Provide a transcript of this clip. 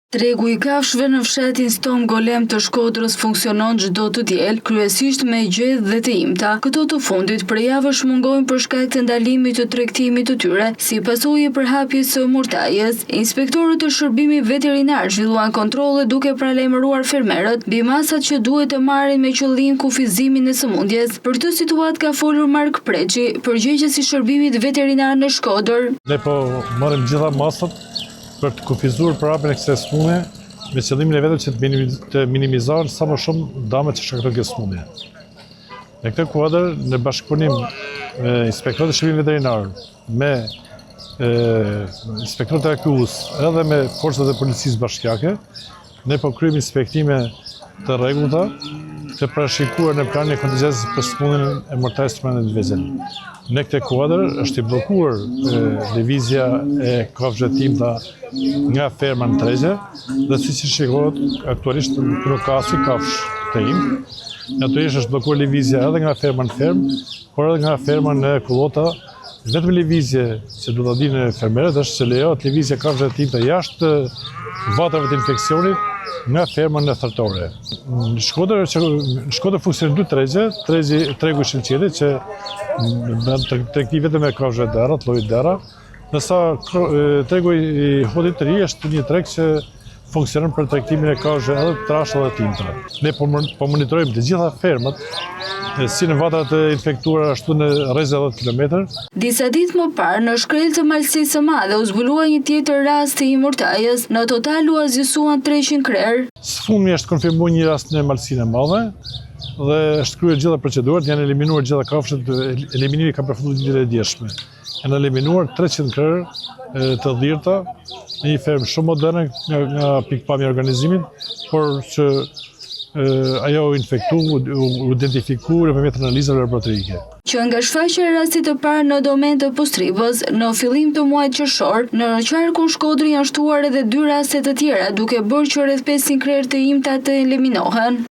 Tregu I kafshëve në fshatin Stom Golem të Shkodrës funksionon çdo të diel, kryesisht me gjedh dhe të imta. Këto të fundit për javësh mungojnë për shkak të ndalimit të tregtimit të tyre, si pasojë e përhapjes së murtajës. Inspektorët e shërbimit veterinar zhvilluan kontrolle duke paralajmëruar fermerët mbi masat që duhet të marrin me qëllim kufizimin e sëmundjes. Për këtë situatë ka folur Mark Preçi, përgjegjës I shërbimit veterinar në Shkodër. Ne po marrim gjitha masat për të kufizuar përhapjen e kësaj sëmundje me qëllimin e vetëm që të minimizohen sa më shumë dëmet që shkakton kjo sëmundje. Në këtë kuadër, në bashkëpunim me inspektorët e shërbimit veterinar, me inspektorët e AKU-s edhe me forcat e policisë bashkiake, ne po kryejmë inspektime të rregullta të parashikuar në planin e kontingjencës për sëmundjen e mortajës të pranë të vegjël. Në këtë kuadër është I bllokuar lëvizja e kafshëve të imta nga ferma në tregje, dhe siç shikohet aktualisht nuk ka asnjë kafshë të imt. Natyrisht është bllokuar lëvizja edhe nga ferma në fermë, por edhe nga ferma në kullota. Vetëm lëvizje që do ta dinë fermerët është që lejohet lëvizja e kafshëve të imta jashtë vatrave të infeksionit nga ferma në thertore. Në Shkodër funksionon dy tregje, tregu I Shëlqetit që tregti vetëm me kafshë dera, të llojit dera, ndërsa tregu I Hodit të ri është një treg që funksionon për tregtimin e kafshëve edhe të trashëve dhe të imta. Ne po monitorojmë të gjitha fermat, si në vatrat e infektuara ashtu në rreth 10 kilometër. Disa ditë më parë, në shkrel të malësisë së madhe u zbulua një tjetër rast I mortajës, në total u azgjësuan 300 krerë. Së fundmi është konfirmuar një rast në malësinë e madhe dhe është kryer gjitha procedurat, janë eliminuar gjitha kafshët, eliminimi ka përfunduar ditën e djeshme. Janë eliminuar 300 krerë të dhirta në një fermë shumë moderne nga pikpamja e organizimit, por që ajo u infektu, u identifiku nëpërmjet analizave laboratorike. Që nga shfaqja e rastit të parë në domen të Postribës, në fillim të muajit qershor, në qarkun Shkodrë janë shtuar edhe 2 raste të tjera, duke bërë që rreth 500 krerë të imta të eliminohen.